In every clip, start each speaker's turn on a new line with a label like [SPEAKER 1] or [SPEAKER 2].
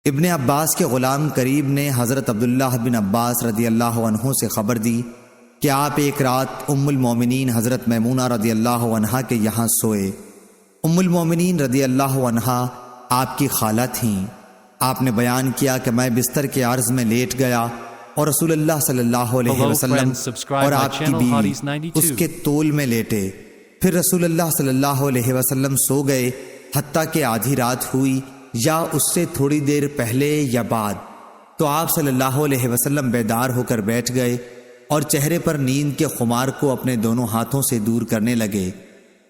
[SPEAKER 1] ابن عباس کے غلام قریب نے حضرت عبداللہ بن عباس رضی اللہ عنہ سے خبر دی کہ آپ ایک رات ام المومنین حضرت میمونہ رضی اللہ عنہا کے یہاں سوئے۔ ام المومنین رضی اللہ عنہا آپ کی خالہ تھیں۔ آپ نے بیان کیا کہ میں بستر کے عرض میں لیٹ گیا اور رسول اللہ صلی اللہ علیہ وسلم اور آپ کی بیوی اس کے طول میں لیٹے۔ پھر رسول اللہ صلی اللہ علیہ وسلم سو گئے حتیٰ کہ آدھی رات ہوئی یا اس سے تھوڑی دیر پہلے یا بعد، تو آپ صلی اللہ علیہ وسلم بیدار ہو کر بیٹھ گئے اور چہرے پر نیند کے خمار کو اپنے دونوں ہاتھوں سے دور کرنے لگے۔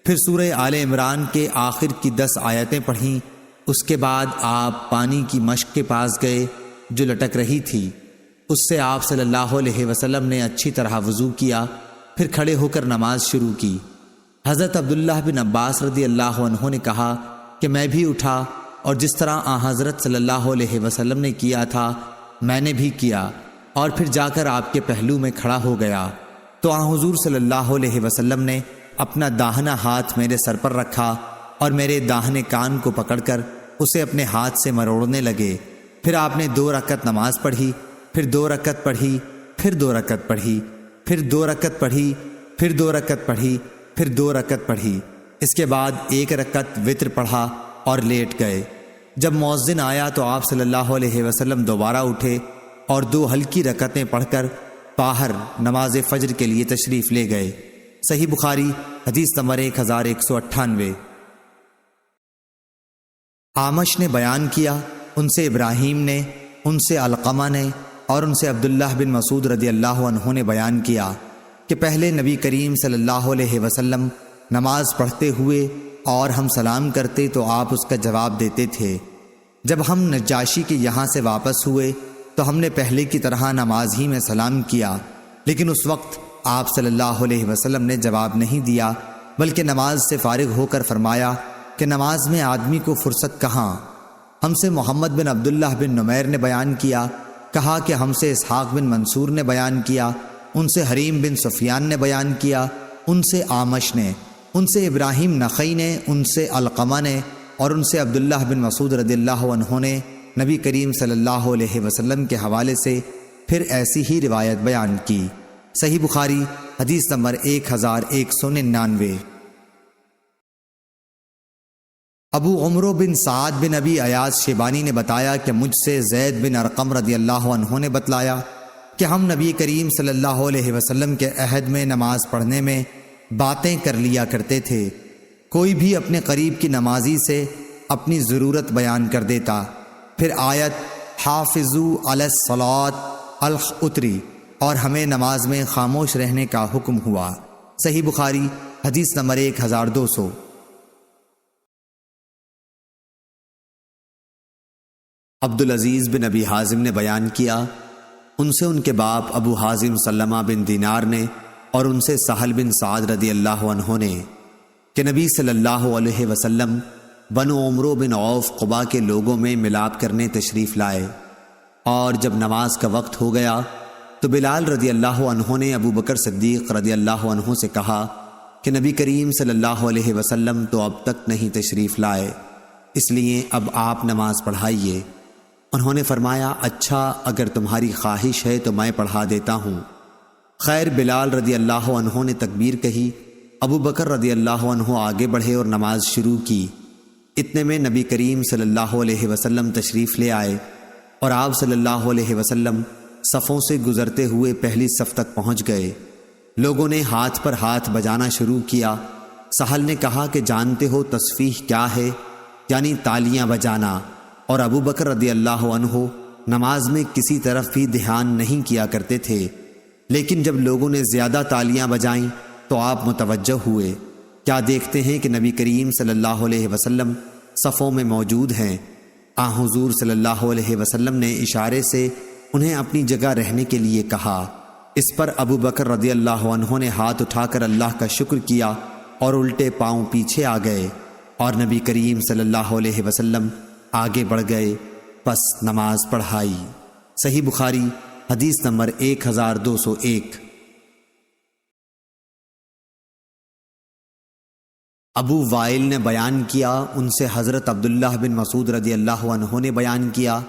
[SPEAKER 1] پھر سورہ آل عمران کے آخر کی 10 آیتیں پڑھیں۔ اس کے بعد آپ پانی کی مشک کے پاس گئے جو لٹک رہی تھی۔ اس سے آپ صلی اللہ علیہ وسلم نے اچھی طرح وضو کیا، پھر کھڑے ہو کر نماز شروع کی۔ حضرت عبداللہ بن عباس رضی اللہ عنہ نے کہا کہ میں بھی اٹھا اور جس طرح حضرت صلی اللہ علیہ وسلم نے کیا تھا میں نے بھی کیا، اور پھر جا کر آپ کے پہلو میں کھڑا ہو گیا تو حضور صلی اللہ علیہ وسلم نے اپنا داہنا ہاتھ میرے سر پر رکھا اور میرے داہنے کان کو پکڑ کر اسے اپنے ہاتھ سے مروڑنے لگے۔ پھر آپ نے 2 رکعت نماز پڑھی، پھر 2 رکعت پڑھی، پھر 2 رکعت پڑھی، پھر 2 رکعت پڑھی، پھر 2 رکعت پڑھی، پھر 2 رکعت پڑھی۔ اس کے بعد 1 رکعت وتر پڑھا اور لیٹ گئے۔ جب مؤذن آیا تو آپ صلی اللہ علیہ وسلم دوبارہ اٹھے اور 2 ہلکی رکعتیں پڑھ کر باہر نماز فجر کے لیے تشریف لے گئے۔ صحیح بخاری حدیث نمبر 1198۔ اعمش نے بیان کیا، ان سے ابراہیم نے، ان سے علقمہ نے اور ان سے عبداللہ بن مسعود رضی اللہ عنہ نے بیان کیا کہ پہلے نبی کریم صلی اللہ علیہ وسلم نماز پڑھتے ہوئے اور ہم سلام کرتے تو آپ اس کا جواب دیتے تھے۔ جب ہم نجاشی کے یہاں سے واپس ہوئے تو ہم نے پہلے کی طرح نماز ہی میں سلام کیا، لیکن اس وقت آپ صلی اللہ علیہ وسلم نے جواب نہیں دیا، بلکہ نماز سے فارغ ہو کر فرمایا کہ نماز میں آدمی کو فرصت کہاں۔ ہم سے محمد بن عبداللہ بن نمیر نے بیان کیا، کہا کہ ہم سے اسحاق بن منصور نے بیان کیا، ان سے حریم بن سفیان نے بیان کیا، ان سے اعمش نے، ان سے ابراہیم نخعی نے، ان سے علقمہ نے اور ان سے عبداللہ بن مسعود رضی اللہ عنہ نے نبی کریم صلی اللہ علیہ وسلم کے حوالے سے پھر ایسی ہی روایت بیان کی۔ صحیح بخاری حدیث نمبر 1199۔ ابو عمرو بن سعد بن ابی ایاز شیبانی نے بتایا کہ مجھ سے زید بن ارقم رضی اللہ عنہ نے بتلایا کہ ہم نبی کریم صلی اللہ علیہ وسلم کے عہد میں نماز پڑھنے میں باتیں کر لیا کرتے تھے۔ کوئی بھی اپنے قریب کی نمازی سے اپنی ضرورت بیان کر دیتا، پھر آیت حافظوا علی الصلاۃ اتری اور ہمیں نماز میں خاموش رہنے کا حکم ہوا۔ صحیح بخاری حدیث نمبر 1200۔ عبدالعزیز بن ابی حازم نے بیان کیا، ان سے ان کے باپ ابو حازم سلمہ بن دینار نے اور ان سے سہل بن سعد رضی اللہ عنہ نے کہ نبی صلی اللہ علیہ وسلم بنو عمرو بن عوف قبا کے لوگوں میں ملاپ کرنے تشریف لائے، اور جب نماز کا وقت ہو گیا تو بلال رضی اللہ عنہ نے ابو بکر صدیق رضی اللہ عنہ سے کہا کہ نبی کریم صلی اللہ علیہ وسلم تو اب تک نہیں تشریف لائے، اس لیے اب آپ نماز پڑھائیے۔ انہوں نے فرمایا، اچھا اگر تمہاری خواہش ہے تو میں پڑھا دیتا ہوں۔ خیر بلال رضی اللہ عنہ نے تکبیر کہی، ابو بکر رضی اللہ عنہ آگے بڑھے اور نماز شروع کی۔ اتنے میں نبی کریم صلی اللہ علیہ وسلم تشریف لے آئے اور آپ صلی اللہ علیہ وسلم صفوں سے گزرتے ہوئے پہلی صف تک پہنچ گئے۔ لوگوں نے ہاتھ پر ہاتھ بجانا شروع کیا۔ سہل نے کہا کہ جانتے ہو تصفیح کیا ہے؟ یعنی تالیاں بجانا۔ اور ابو بکر رضی اللہ عنہ نماز میں کسی طرف بھی دھیان نہیں کیا کرتے تھے، لیکن جب لوگوں نے زیادہ تالیاں بجائیں تو آپ متوجہ ہوئے، کیا دیکھتے ہیں کہ نبی کریم صلی اللہ علیہ وسلم صفوں میں موجود ہیں۔ حضور صلی اللہ علیہ وسلم نے اشارے سے انہیں اپنی جگہ رہنے کے لیے کہا۔ اس پر ابو بکر رضی اللہ عنہ نے ہاتھ اٹھا کر اللہ کا شکر کیا اور الٹے پاؤں پیچھے آ گئے، اور نبی کریم صلی اللہ علیہ وسلم آگے بڑھ گئے، پس نماز پڑھائی۔ صحیح بخاری حدیث نمبر 1201۔ ابو وائل نے بیان کیا، ان سے حضرت عبداللہ بن مسعود رضی اللہ عنہ نے بیان کیا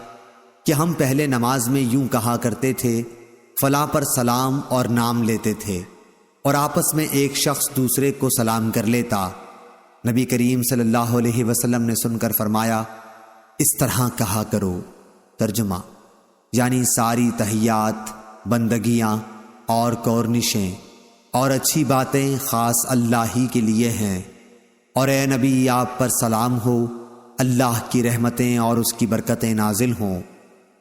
[SPEAKER 1] کہ ہم پہلے نماز میں یوں کہا کرتے تھے، فلاں پر سلام اور نام لیتے تھے، اور آپس میں ایک شخص دوسرے کو سلام کر لیتا۔ نبی کریم صلی اللہ علیہ وسلم نے سن کر فرمایا، اس طرح کہا کرو۔ ترجمہ یعنی ساری تحیات، بندگیاں اور کورنشیں اور اچھی باتیں خاص اللہ ہی کے لیے ہیں، اور اے نبی آپ پر سلام ہو، اللہ کی رحمتیں اور اس کی برکتیں نازل ہوں،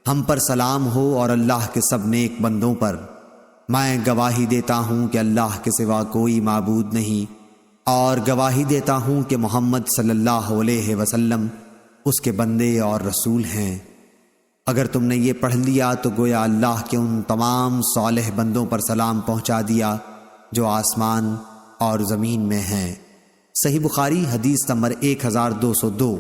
[SPEAKER 1] ہم پر سلام ہو اور اللہ کے سب نیک بندوں پر۔ میں گواہی دیتا ہوں کہ اللہ کے سوا کوئی معبود نہیں، اور گواہی دیتا ہوں کہ محمد صلی اللہ علیہ وسلم اس کے بندے اور رسول ہیں۔ اگر تم نے یہ پڑھ لیا تو گویا اللہ کے ان تمام صالح بندوں پر سلام پہنچا دیا جو آسمان اور زمین میں ہیں۔ صحیح بخاری حدیث نمبر 1202۔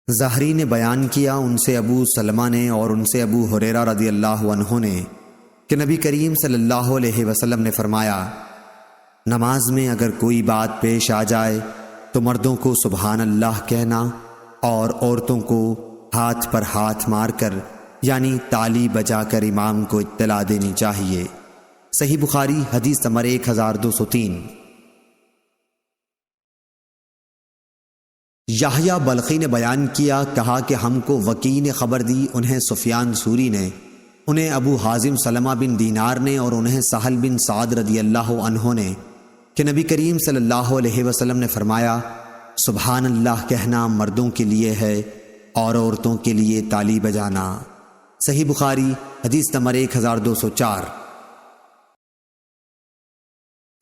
[SPEAKER 1] زہری نے بیان کیا، ان سے ابو سلمہ نے اور ان سے ابو ہریرہ رضی اللہ عنہ نے کہ نبی کریم صلی اللہ علیہ وسلم نے فرمایا، نماز میں اگر کوئی بات پیش آ جائے تو مردوں کو سبحان اللہ کہنا اور عورتوں کو ہاتھ پر ہاتھ مار کر یعنی تالی بجا کر امام کو اطلاع دینی چاہیے۔ صحیح بخاری حدیث نمبر 1203۔ یحییٰ بلخی نے بیان کیا، کہا کہ ہم کو وکیع نے خبر دی، انہیں سفیان ثوری نے، انہیں ابو حازم سلمہ بن دینار نے اور انہیں سہل بن سعد رضی اللہ عنہ نے کہ نبی کریم صلی اللہ علیہ وسلم نے فرمایا، سبحان اللہ کہنا مردوں کے لیے ہے اور عورتوں کے لیے تالی بجانا۔ صحیح بخاری حدیث نمبر 1204۔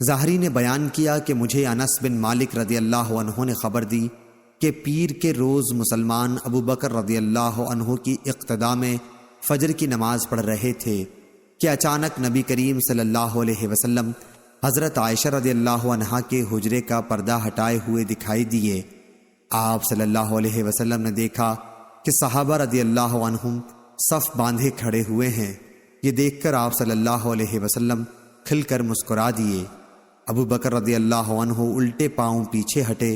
[SPEAKER 1] زہری نے بیان کیا کہ مجھے انس بن مالک رضی اللہ عنہ نے خبر دی کہ پیر کے روز مسلمان ابو بکر رضی اللہ عنہ کی اقتداء میں فجر کی نماز پڑھ رہے تھے کہ اچانک نبی کریم صلی اللہ علیہ وسلم حضرت عائشہ رضی اللہ عنہا کے حجرے کا پردہ ہٹائے ہوئے دکھائی دیے۔ آپ صلی اللہ علیہ وسلم نے دیکھا کہ صحابہ رضی اللہ عنہم صف باندھے کھڑے ہوئے ہیں۔ یہ دیکھ کر آپ صلی اللہ علیہ وسلم کھل کر مسکرا دیے۔ ابو بکر رضی اللہ عنہ الٹے پاؤں پیچھے ہٹے۔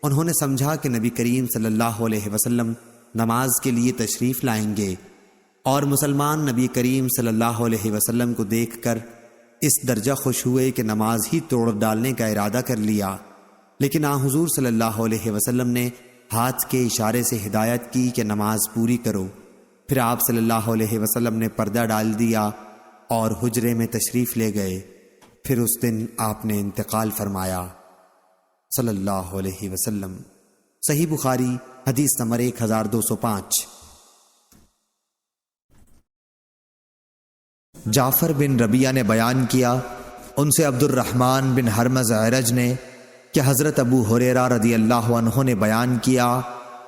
[SPEAKER 1] انہوں نے سمجھا کہ نبی کریم صلی اللہ علیہ وسلم نماز کے لیے تشریف لائیں گے، اور مسلمان نبی کریم صلی اللہ علیہ وسلم کو دیکھ کر اس درجہ خوش ہوئے کہ نماز ہی توڑ ڈالنے کا ارادہ کر لیا، لیکن حضور صلی اللہ علیہ وسلم نے ہاتھ کے اشارے سے ہدایت کی کہ نماز پوری کرو۔ پھر آپ صلی اللہ علیہ وسلم نے پردہ ڈال دیا اور حجرے میں تشریف لے گئے۔ پھر اس دن آپ نے انتقال فرمایا صلی اللہ علیہ وسلم۔ صحیح بخاری حدیث نمبر 1205۔ جعفر بن ربیعہ نے بیان کیا، ان سے عبد الرحمن بن حرمز اعرج نے کہ حضرت ابو ہریرہ رضی اللہ عنہ نے بیان کیا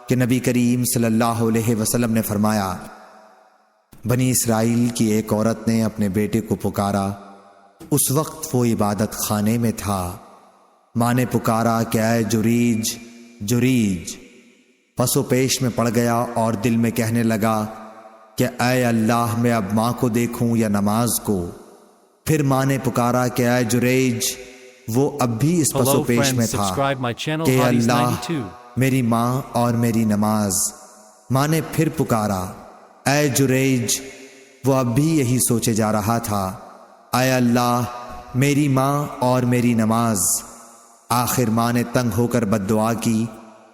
[SPEAKER 1] کہ نبی کریم صلی اللہ علیہ وسلم نے فرمایا، بنی اسرائیل کی ایک عورت نے اپنے بیٹے کو پکارا، اس وقت وہ عبادت خانے میں تھا۔ ماں نے پکارا کہ اے جریج جریج، پس و پیش میں پڑ گیا اور دل میں کہنے لگا کہ اے اللہ، میں اب ماں کو دیکھوں یا نماز کو؟ پھر ماں نے پکارا کہ اے جریج، وہ اب بھی اس پس و پیش میں تھا کہ اللہ، میری ماں اور میری نماز۔ ماں نے پھر پکارا اے جریج، وہ اب بھی یہی سوچے جا رہا تھا، اے اللہ، میری ماں اور میری نماز۔ آخر ماں نے تنگ ہو کر بد دعا کی،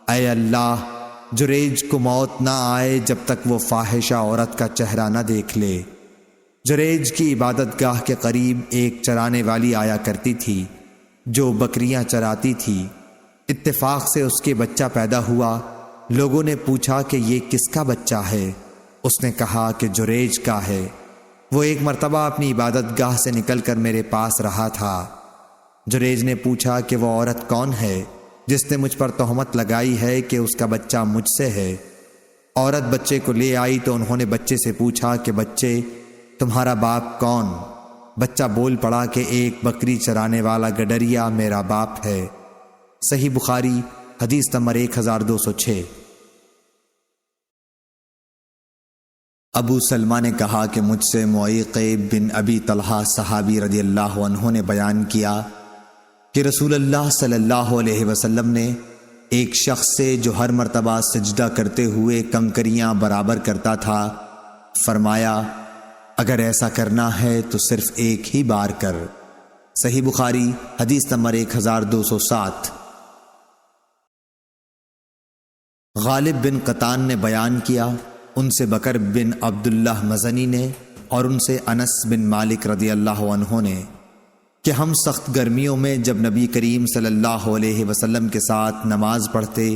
[SPEAKER 1] اے اللہ، جریج کو موت نہ آئے جب تک وہ فاحشہ عورت کا چہرہ نہ دیکھ لے۔ جریج کی عبادت گاہ کے قریب ایک چرانے والی آیا کرتی تھی جو بکریاں چراتی تھی۔ اتفاق سے اس کے بچہ پیدا ہوا۔ لوگوں نے پوچھا کہ یہ کس کا بچہ ہے؟ اس نے کہا کہ جریج کا ہے، وہ ایک مرتبہ اپنی عبادت گاہ سے نکل کر میرے پاس رہا تھا۔ جریج نے پوچھا کہ وہ عورت کون ہے جس نے مجھ پر تہمت لگائی ہے کہ اس کا بچہ مجھ سے ہے؟ عورت بچے کو لے آئی تو انہوں نے بچے سے پوچھا کہ بچے، تمہارا باپ کون؟ بچہ بول پڑا کہ ایک بکری چرانے والا گڈریا میرا باپ ہے۔ صحیح بخاری حدیث نمبر 1206۔ ابو سلمہ نے کہا کہ مجھ سے معیقب بن ابی طلحہ صحابی رضی اللہ عنہ نے بیان کیا کہ رسول اللہ صلی اللہ علیہ وسلم نے ایک شخص سے جو ہر مرتبہ سجدہ کرتے ہوئے کنکریاں برابر کرتا تھا۔ فرمایا اگر ایسا کرنا ہے تو صرف ایک ہی بار کر۔ صحیح بخاری حدیث نمبر 1207۔ غالب بن قطان نے بیان کیا، ان سے بکر بن عبداللہ مزنی نے اور ان سے انس بن مالک رضی اللہ عنہ نے کہ ہم سخت گرمیوں میں جب نبی کریم صلی اللہ علیہ وسلم کے ساتھ نماز پڑھتے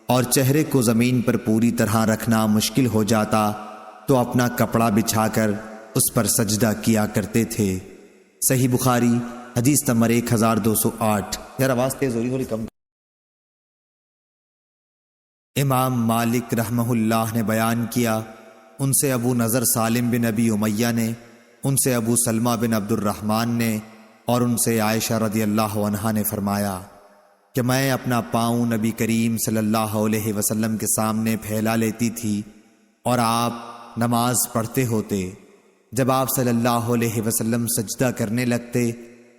[SPEAKER 1] اور چہرے کو زمین پر پوری طرح رکھنا مشکل ہو جاتا تو اپنا کپڑا بچھا کر اس پر سجدہ کیا کرتے تھے۔ صحیح بخاری حدیث نمبر 1208۔ یار آواز تیز ہو رہی، تھوڑی کم۔ امام مالک رحمہ اللہ نے بیان کیا، ان سے ابو نضر سالم بن ابی امیہ نے، ان سے ابو سلمہ بن عبد الرحمن نے اور ان سے عائشہ رضی اللہ عنہا نے فرمایا کہ میں اپنا پاؤں نبی کریم صلی اللہ علیہ وسلم کے سامنے پھیلا لیتی تھی اور آپ نماز پڑھتے ہوتے۔ جب آپ صلی اللہ علیہ وسلم سجدہ کرنے لگتے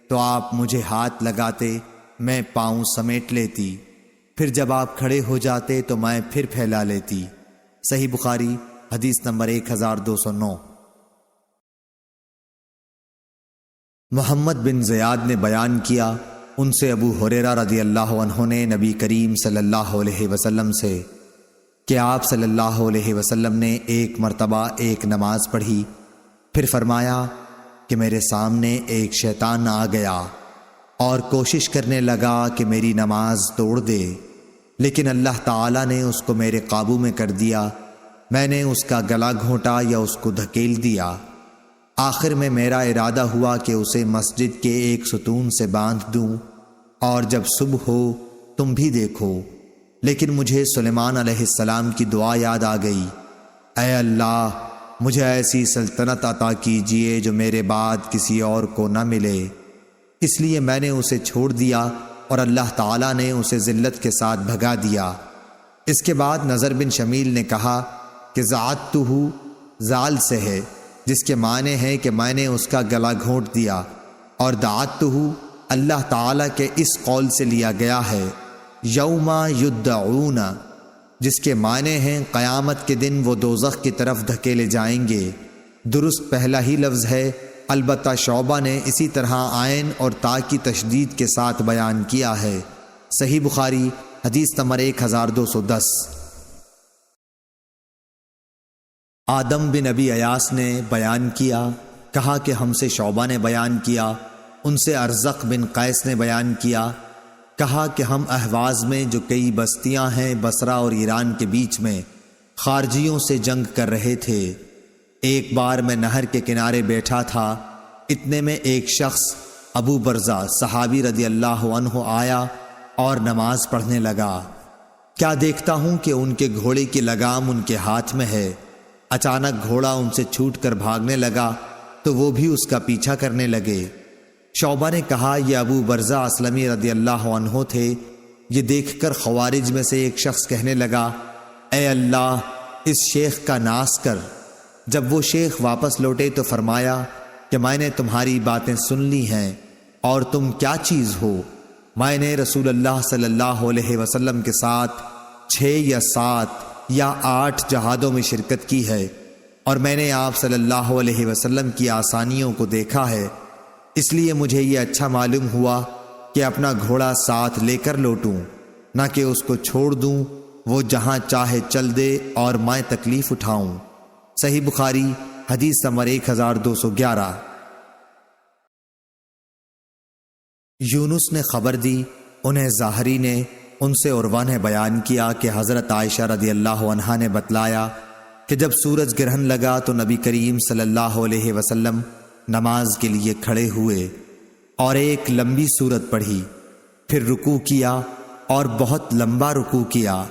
[SPEAKER 1] تو آپ مجھے ہاتھ لگاتے، میں پاؤں سمیٹ لیتی، پھر جب آپ کھڑے ہو جاتے تو میں پھر پھیلا لیتی۔ صحیح بخاری حدیث نمبر 1209۔ محمد بن زیاد نے بیان کیا، ان سے ابو ہریرہ رضی اللہ عنہ نے نبی کریم صلی اللہ علیہ وسلم سے کہ آپ صلی اللہ علیہ وسلم نے ایک مرتبہ ایک نماز پڑھی، پھر فرمایا کہ میرے سامنے ایک شیطان آ گیا اور کوشش کرنے لگا کہ میری نماز توڑ دے، لیکن اللہ تعالیٰ نے اس کو میرے قابو میں کر دیا۔ میں نے اس کا گلا گھونٹا یا اس کو دھکیل دیا۔ آخر میں میرا ارادہ ہوا کہ اسے مسجد کے ایک ستون سے باندھ دوں اور جب صبح ہو تم بھی دیکھو، لیکن مجھے سلیمان علیہ السلام کی دعا یاد آ گئی، اے اللہ مجھے ایسی سلطنت عطا کیجئے جو میرے بعد کسی اور کو نہ ملے۔ اس لیے میں نے اسے چھوڑ دیا اور اللہ تعالیٰ نے اسے ذلت کے ساتھ بھگا دیا۔ اس کے بعد نظر بن شمیل نے کہا کہ ذعتہ زال سے ہے، جس کے معنی ہے کہ میں نے اس کا گلا گھونٹ دیا، اور دعتہ اللہ تعالیٰ کے اس قول سے لیا گیا ہے یوم یدعون، جس کے معنی ہیں قیامت کے دن وہ دوزخ کی طرف دھکیلے جائیں گے۔ درست پہلا ہی لفظ ہے، البتہ شعبہ نے اسی طرح عین اور تا کی تشدید کے ساتھ بیان کیا ہے۔ صحیح بخاری حدیث نمبر 1210۔ آدم بن ابی ایاس نے بیان کیا، کہا کہ ہم سے شعبہ نے بیان کیا، ان سے ارزق بن قیس نے بیان کیا، کہا کہ ہم اہواز میں جو کئی بستیاں ہیں بصرہ اور ایران کے بیچ میں خارجیوں سے جنگ کر رہے تھے۔ ایک بار میں نہر کے کنارے بیٹھا تھا، اتنے میں ایک شخص ابو برزہ صحابی رضی اللہ عنہ آیا اور نماز پڑھنے لگا۔ کیا دیکھتا ہوں کہ ان کے گھوڑے کی لگام ان کے ہاتھ میں ہے۔ اچانک گھوڑا ان سے چھوٹ کر بھاگنے لگا تو وہ بھی اس کا پیچھا کرنے لگے۔ شعبہ نے کہا یہ ابو برزہ اسلمی رضی اللہ عنہ تھے۔ یہ دیکھ کر خوارج میں سے ایک شخص کہنے لگا، اے اللہ اس شیخ کا ناس کر۔ جب وہ شیخ واپس لوٹے تو فرمایا کہ میں نے تمہاری باتیں سن لی ہیں، اور تم کیا چیز ہو؟ میں نے رسول اللہ صلی اللہ علیہ وسلم کے ساتھ 6 یا 7 یا 8 جہادوں میں شرکت کی ہے، اور میں نے آپ صلی اللہ علیہ وسلم کی آسانیوں کو دیکھا ہے، اس لیے مجھے یہ اچھا معلوم ہوا کہ اپنا گھوڑا ساتھ لے کر لوٹوں، نہ کہ اس کو چھوڑ دوں، وہ جہاں چاہے چل دے اور میں تکلیف اٹھاؤں۔ صحیح بخاری حدیث نمبر 1211۔ یونس نے خبر دی، انہیں ظاہری نے، ان سے عروہ نے بیان کیا کہ حضرت عائشہ رضی اللہ عنہا نے بتلایا کہ جب سورج گرہن لگا تو نبی کریم صلی اللہ علیہ وسلم نماز کے لیے کھڑے ہوئے اور ایک لمبی سورت پڑھی، پھر رکوع کیا اور بہت لمبا رکوع کیا،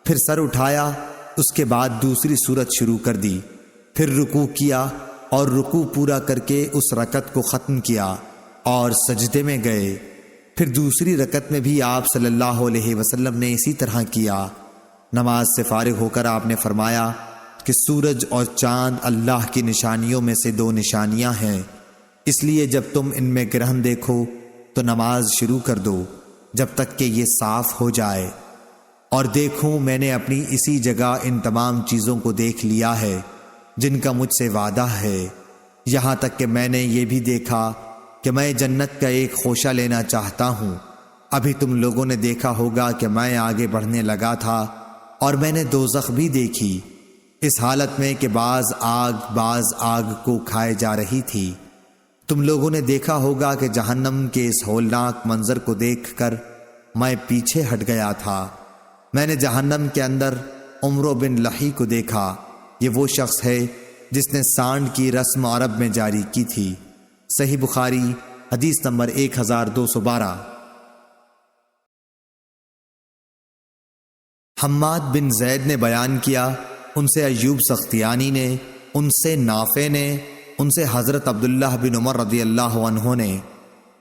[SPEAKER 1] پھر سر اٹھایا، اس کے بعد دوسری سورت شروع کر دی، پھر رکوع کیا اور رکوع پورا کر کے اس رکعت کو ختم کیا اور سجدے میں گئے، پھر دوسری رکعت میں بھی آپ صلی اللہ علیہ وسلم نے اسی طرح کیا۔ نماز سے فارغ ہو کر آپ نے فرمایا کہ سورج اور چاند اللہ کی نشانیوں میں سے 2 نشانیاں ہیں، اس لیے جب تم ان میں گرہن دیکھو تو نماز شروع کر دو جب تک کہ یہ صاف ہو جائے۔ اور دیکھوں میں نے اپنی اسی جگہ ان تمام چیزوں کو دیکھ لیا ہے جن کا مجھ سے وعدہ ہے، یہاں تک کہ میں نے یہ بھی دیکھا کہ میں جنت کا ایک خوشہ لینا چاہتا ہوں۔ ابھی تم لوگوں نے دیکھا ہوگا کہ میں آگے بڑھنے لگا تھا اور میں نے دوزخ بھی دیکھی، اس حالت میں کہ بعض آگ کو کھائے جا رہی تھی۔ تم لوگوں نے دیکھا ہوگا کہ جہنم کے اس ہولناک منظر کو دیکھ کر میں پیچھے ہٹ گیا تھا۔ میں نے جہنم کے اندر عمرو بن لحی کو دیکھا، یہ وہ شخص ہے جس نے سانڈ کی رسم عرب میں جاری کی تھی۔ صحیح بخاری حدیث نمبر 1212۔ حماد بن زید نے بیان کیا، ان سے ایوب سختیانی نے، ان سے نافع نے، ان سے حضرت عبداللہ بن عمر رضی اللہ عنہ نے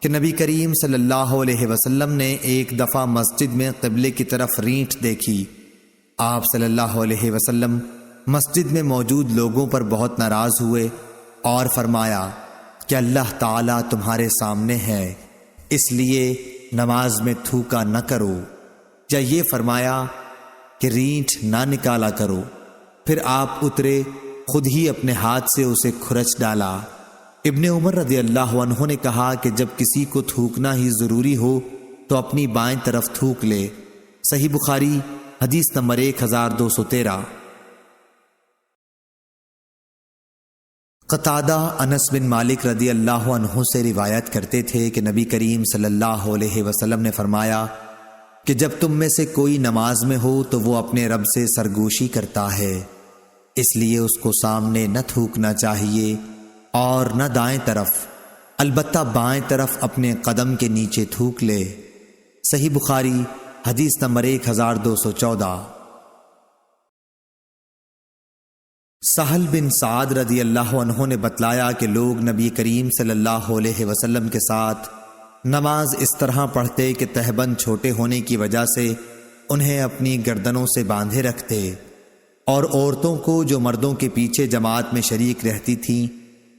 [SPEAKER 1] کہ نبی کریم صلی اللہ علیہ وسلم نے ایک دفعہ مسجد میں قبلے کی طرف رینٹ دیکھی۔ آپ صلی اللہ علیہ وسلم مسجد میں موجود لوگوں پر بہت ناراض ہوئے اور فرمایا کہ اللہ تعالیٰ تمہارے سامنے ہے، اس لیے نماز میں تھوکا نہ کرو، یا یہ فرمایا کہ رینٹ نہ نکالا کرو۔ پھر آپ اترے، خود ہی اپنے ہاتھ سے اسے کھرچ ڈالا۔ ابن عمر رضی اللہ عنہ نے کہا کہ جب کسی کو تھوکنا ہی ضروری ہو تو اپنی بائیں طرف تھوک لے۔ صحیح بخاری حدیث نمبر 1213۔ قتادہ انس بن مالک رضی اللہ عنہ سے روایت کرتے تھے کہ نبی کریم صلی اللہ علیہ وسلم نے فرمایا کہ جب تم میں سے کوئی نماز میں ہو تو وہ اپنے رب سے سرگوشی کرتا ہے، اس لیے اس کو سامنے نہ تھوکنا چاہیے اور نہ دائیں طرف، البتہ بائیں طرف اپنے قدم کے نیچے تھوک لے۔ صحیح بخاری حدیث نمبر 1214۔ سہل بن سعد رضی اللہ عنہ نے بتلایا کہ لوگ نبی کریم صلی اللہ علیہ وسلم کے ساتھ نماز اس طرح پڑھتے کہ تہبند چھوٹے ہونے کی وجہ سے انہیں اپنی گردنوں سے باندھے رکھتے، اور عورتوں کو جو مردوں کے پیچھے جماعت میں شریک رہتی تھیں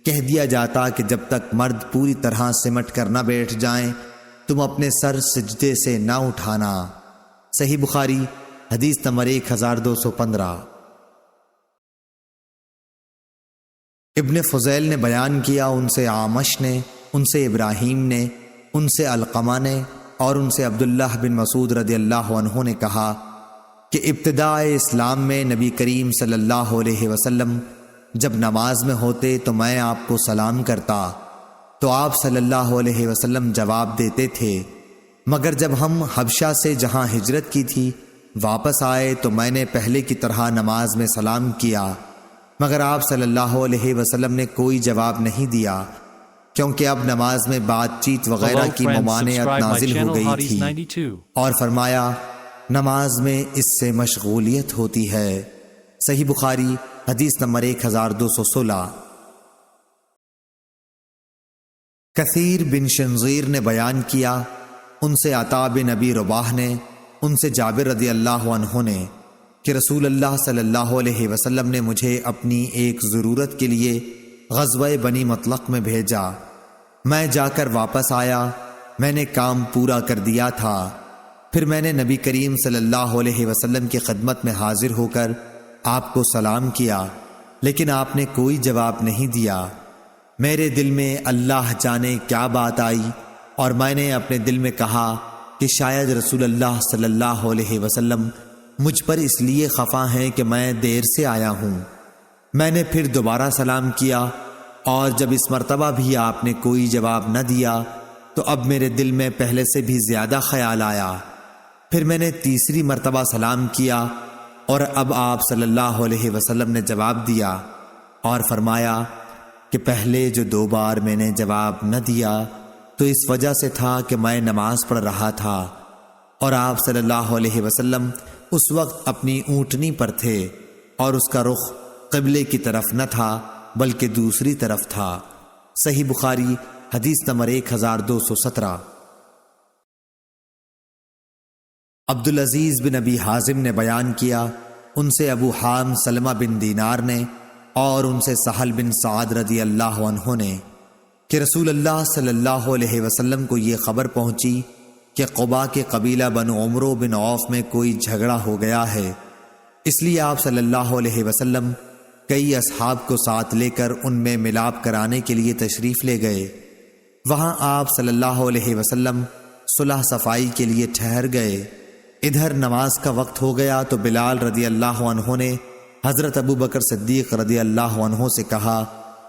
[SPEAKER 1] کہہ دیا جاتا کہ جب تک مرد پوری طرح سمٹ کر نہ بیٹھ جائیں تم اپنے سر سجدے سے نہ اٹھانا۔ صحیح بخاری حدیث نمبر 1215۔ ابن فضیل نے بیان کیا، ان سے عامش نے، ان سے ابراہیم نے، ان سے علقمہ نے اور ان سے عبداللہ بن مسعود رضی اللہ عنہ نے کہا کہ ابتداء اسلام میں نبی کریم صلی اللہ علیہ وسلم جب نماز میں ہوتے تو میں آپ کو سلام کرتا تو آپ صلی اللہ علیہ وسلم جواب دیتے تھے، مگر جب ہم حبشہ سے جہاں ہجرت کی تھی واپس آئے تو میں نے پہلے کی طرح نماز میں سلام کیا، مگر آپ صلی اللہ علیہ وسلم نے کوئی جواب نہیں دیا، کیونکہ اب نماز میں بات چیت وغیرہ کی ممانعت نازل ہو گئی تھی، اور فرمایا نماز میں اس سے مشغولیت ہوتی ہے۔ صحیح بخاری حدیث نمبر 1216۔ کثیر بن شنظیر نے بیان کیا، ان سے عطا بن ابی رباح نے، ان سے جابر رضی اللہ عنہ نے کہ رسول اللہ صلی اللہ علیہ وسلم نے مجھے اپنی ایک ضرورت کے لیے غزوہ بنی مطلق میں بھیجا، میں جا کر واپس آیا، میں نے کام پورا کر دیا تھا، پھر میں نے نبی کریم صلی اللہ علیہ وسلم کی خدمت میں حاضر ہو کر آپ کو سلام کیا، لیکن آپ نے کوئی جواب نہیں دیا۔ میرے دل میں اللہ جانے کیا بات آئی اور میں نے اپنے دل میں کہا کہ شاید رسول اللہ صلی اللہ علیہ وسلم مجھ پر اس لیے خفا ہیں کہ میں دیر سے آیا ہوں۔ میں نے پھر دوبارہ سلام کیا اور جب اس مرتبہ بھی آپ نے کوئی جواب نہ دیا تو اب میرے دل میں پہلے سے بھی زیادہ خیال آیا۔ پھر میں نے تیسری مرتبہ سلام کیا اور اب آپ صلی اللہ علیہ وسلم نے جواب دیا اور فرمایا کہ پہلے جو 2 بار میں نے جواب نہ دیا تو اس وجہ سے تھا کہ میں نماز پڑھ رہا تھا، اور آپ صلی اللہ علیہ وسلم اس وقت اپنی اونٹنی پر تھے اور اس کا رخ قبلے کی طرف نہ تھا بلکہ دوسری طرف تھا۔ صحیح بخاری حدیث نمبر 1217۔ عبدالعزیز بن ابی حازم نے بیان کیا، ان سے ابو حام سلمہ بن دینار نے اور ان سے سہل بن سعد رضی اللہ عنہ نے کہ رسول اللہ صلی اللہ علیہ وسلم کو یہ خبر پہنچی کہ قبا کے قبیلہ بنو عمرو بن عوف میں کوئی جھگڑا ہو گیا ہے، اس لیے آپ صلی اللہ علیہ وسلم کئی اصحاب کو ساتھ لے کر ان میں ملاپ کرانے کے لیے تشریف لے گئے۔ وہاں آپ صلی اللہ علیہ وسلم صلح صفائی کے لیے ٹھہر گئے۔ ادھر نماز کا وقت ہو گیا تو بلال رضی اللہ عنہ نے حضرت ابو بکر صدیق رضی اللہ عنہ سے کہا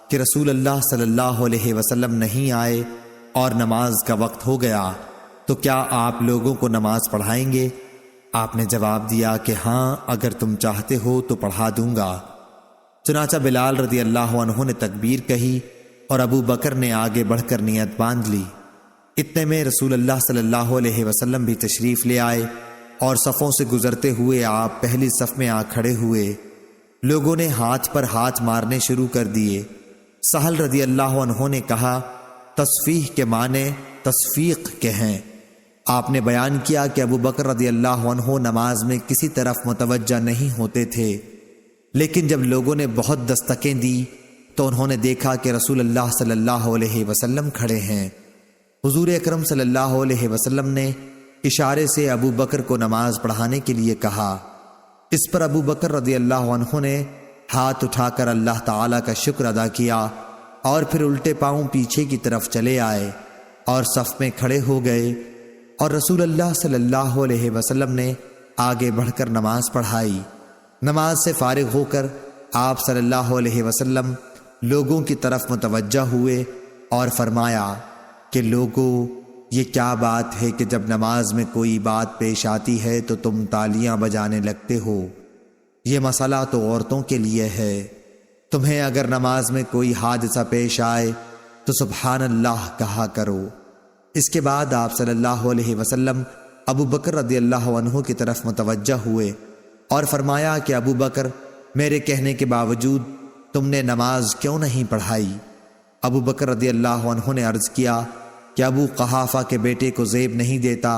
[SPEAKER 1] کہ رسول اللہ صلی اللہ علیہ وسلم نہیں آئے اور نماز کا وقت ہو گیا، تو کیا آپ لوگوں کو نماز پڑھائیں گے؟ آپ نے جواب دیا کہ ہاں، اگر تم چاہتے ہو تو پڑھا دوں گا۔ چنانچہ بلال رضی اللہ عنہ نے تکبیر کہی اور ابو بکر نے آگے بڑھ کر نیت باندھ لی۔ اتنے میں رسول اللہ صلی اللہ علیہ وسلم بھی تشریف لے آئے اور صفوں سے گزرتے ہوئے آپ پہلی صف میں آ کھڑے ہوئے۔ لوگوں نے ہاتھ پر ہاتھ مارنے شروع کر دیے۔ سہل رضی اللہ عنہ نے کہا، تصفیح کے معنی تصفیق کے ہیں۔ آپ نے بیان کیا کہ ابو بکر رضی اللہ عنہ نماز میں کسی طرف متوجہ نہیں ہوتے تھے، لیکن جب لوگوں نے بہت دستکیں دی تو انہوں نے دیکھا کہ رسول اللہ صلی اللہ علیہ وسلم کھڑے ہیں۔ حضور اکرم صلی اللہ علیہ وسلم نے اشارے سے ابو بکر کو نماز پڑھانے کے لیے کہا۔ اس پر ابو بکر رضی اللہ عنہ نے ہاتھ اٹھا کر اللہ تعالیٰ کا شکر ادا کیا اور پھر الٹے پاؤں پیچھے کی طرف چلے آئے اور صف میں کھڑے ہو گئے، اور رسول اللہ صلی اللہ علیہ وسلم نے آگے بڑھ کر نماز پڑھائی۔ نماز سے فارغ ہو کر آپ صلی اللہ علیہ وسلم لوگوں کی طرف متوجہ ہوئے اور فرمایا کہ لوگوں، یہ کیا بات ہے کہ جب نماز میں کوئی بات پیش آتی ہے تو تم تالیاں بجانے لگتے ہو؟ یہ مسئلہ تو عورتوں کے لیے ہے۔ تمہیں اگر نماز میں کوئی حادثہ پیش آئے تو سبحان اللہ کہا کرو۔ اس کے بعد آپ صلی اللہ علیہ وسلم ابو بکر رضی اللہ عنہ کی طرف متوجہ ہوئے اور فرمایا کہ ابو بکر، میرے کہنے کے باوجود تم نے نماز کیوں نہیں پڑھائی؟ ابو بکر رضی اللہ عنہ نے عرض کیا کہ ابو قحافہ کے بیٹے کو زیب نہیں دیتا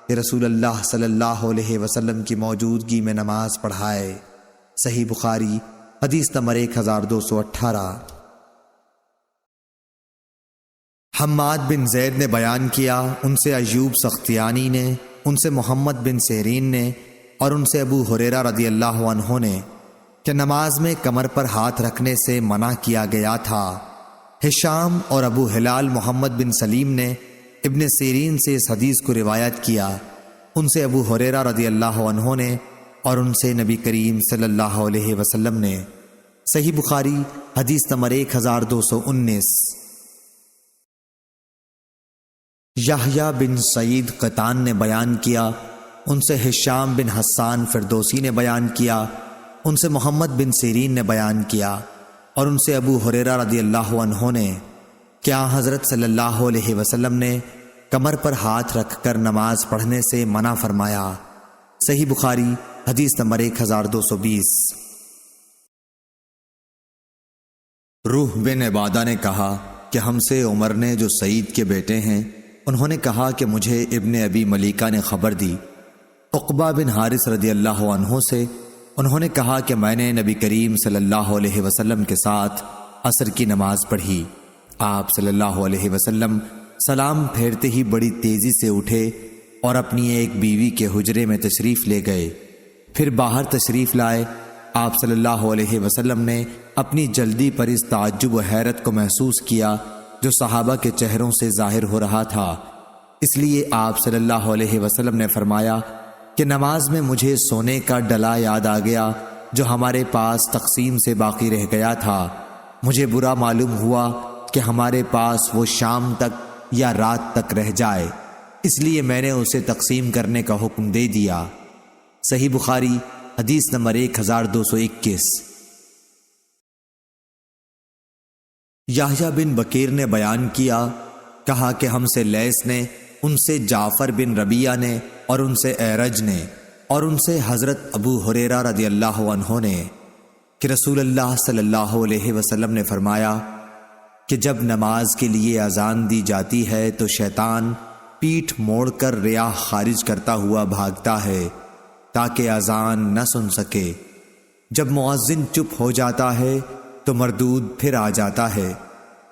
[SPEAKER 1] کہ رسول اللہ صلی اللہ علیہ وسلم کی موجودگی میں نماز پڑھائے۔ صحیح بخاری حدیث نمبر 1218۔ حماد بن زید نے بیان کیا، ان سے ایوب سختیانی نے، ان سے محمد بن سیرین نے اور ان سے ابو ہریرہ رضی اللہ عنہ نے کہ نماز میں کمر پر ہاتھ رکھنے سے منع کیا گیا تھا۔ ہشام اور ابو ہلال محمد بن سلیم نے ابن سیرین سے اس حدیث کو روایت کیا، ان سے ابو ہریرہ رضی اللہ عنہ نے اور ان سے نبی کریم صلی اللہ علیہ وسلم نے۔ صحیح بخاری حدیث نمبر 1219۔ یحییٰ بن سعید قطان نے بیان کیا، ان سے ہشام بن حسان فردوسی نے بیان کیا، ان سے محمد بن سیرین نے بیان کیا اور ان سے ابو ہریرہ رضی اللہ عنہ نے کیا حضرت صلی اللہ علیہ وسلم نے کمر پر ہاتھ رکھ کر نماز پڑھنے سے منع فرمایا۔ صحیح بخاری حدیث نمبر 1220۔ روح بن عبادہ نے کہا کہ ہم سے عمر نے جو سعید کے بیٹے ہیں، انہوں نے کہا کہ مجھے ابن ابی ملیکہ نے خبر دی عقبہ بن حارث رضی اللہ عنہ سے، انہوں نے کہا کہ میں نے نبی کریم صلی اللہ علیہ وسلم کے ساتھ عصر کی نماز پڑھی۔ آپ صلی اللہ علیہ وسلم سلام پھیرتے ہی بڑی تیزی سے اٹھے اور اپنی ایک بیوی کے حجرے میں تشریف لے گئے، پھر باہر تشریف لائے۔ آپ صلی اللہ علیہ وسلم نے اپنی جلدی پر اس تعجب و حیرت کو محسوس کیا جو صحابہ کے چہروں سے ظاہر ہو رہا تھا، اس لیے آپ صلی اللہ علیہ وسلم نے فرمایا کہ نماز میں مجھے سونے کا ڈلا یاد آ گیا جو ہمارے پاس تقسیم سے باقی رہ گیا تھا۔ مجھے برا معلوم ہوا کہ ہمارے پاس وہ شام تک یا رات تک رہ جائے، اس لیے میں نے اسے تقسیم کرنے کا حکم دے دیا۔ صحیح بخاری حدیث نمبر 1221۔ یحییٰ بن بکیر نے بیان کیا، کہا کہ ہم سے لیث نے، ان سے جعفر بن ربیعہ نے اور ان سے اعرج نے اور ان سے حضرت ابو ہریرہ رضی اللہ عنہ نے کہ رسول اللہ صلی اللہ علیہ وسلم نے فرمایا کہ جب نماز کے لیے اذان دی جاتی ہے تو شیطان پیٹھ موڑ کر ریاح خارج کرتا ہوا بھاگتا ہے تاکہ اذان نہ سن سکے۔ جب مؤذن چپ ہو جاتا ہے تو مردود پھر آ جاتا ہے،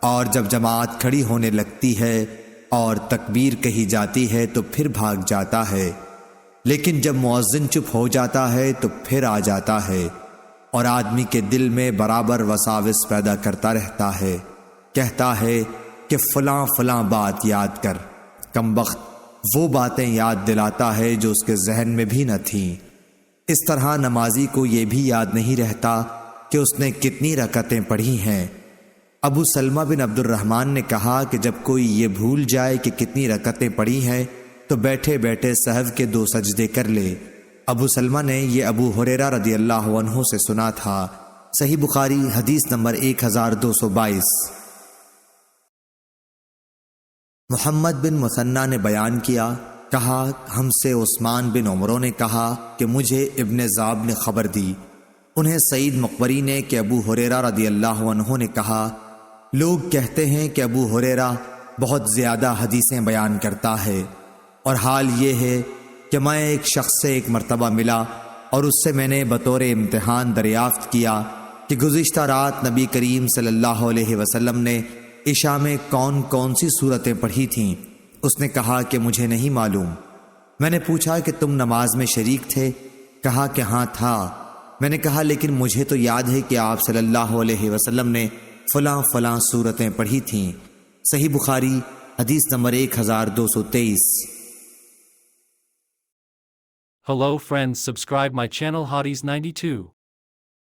[SPEAKER 1] اور جب جماعت کھڑی ہونے لگتی ہے اور تکبیر کہی جاتی ہے تو پھر بھاگ جاتا ہے، لیکن جب مؤذن چپ ہو جاتا ہے تو پھر آ جاتا ہے، اور آدمی کے دل میں برابر وساوس پیدا کرتا رہتا ہے، کہتا ہے کہ فلاں فلاں بات یاد کر۔ کمبخت وہ باتیں یاد دلاتا ہے جو اس کے ذہن میں بھی نہ تھیں۔ اس طرح نمازی کو یہ بھی یاد نہیں رہتا کہ اس نے کتنی رکعتیں پڑھی ہیں۔ ابو سلمہ بن عبد الرحمن نے کہا کہ جب کوئی یہ بھول جائے کہ کتنی رکعتیں پڑھی ہیں تو بیٹھے بیٹھے سہو کے 2 سجدے کر لے۔ ابو سلمہ نے یہ ابو ہریرہ رضی اللہ عنہ سے سنا تھا۔ صحیح بخاری حدیث نمبر 1222۔ محمد بن مثنیٰ نے بیان کیا، کہا ہم سے عثمان بن عمرو نے کہا کہ مجھے ابن ذاب نے خبر دی، انہیں سعید مقبری نے کہ ابو ہریرہ رضی اللہ عنہ نے کہا، لوگ کہتے ہیں کہ ابو ہریرہ بہت زیادہ حدیثیں بیان کرتا ہے، اور حال یہ ہے کہ میں ایک شخص سے ایک مرتبہ ملا اور اس سے میں نے بطور امتحان دریافت کیا کہ گزشتہ رات نبی کریم صلی اللہ علیہ وسلم نے عشاء میں کون کون سی صورتیں پڑھی تھیں۔ اس نے کہا کہ مجھے نہیں معلوم۔ میں نے پوچھا کہ تم نماز میں شریک تھے؟ کہا کہ ہاں تھا۔ میں نے کہا لیکن مجھے تو یاد ہے کہ آپ صلی اللہ علیہ وسلم نے فلاں فلاں صورتیں پڑھی تھیں۔ صحیح بخاری حدیث number 1223۔
[SPEAKER 2] Hello friends, subscribe my channel Hotties92.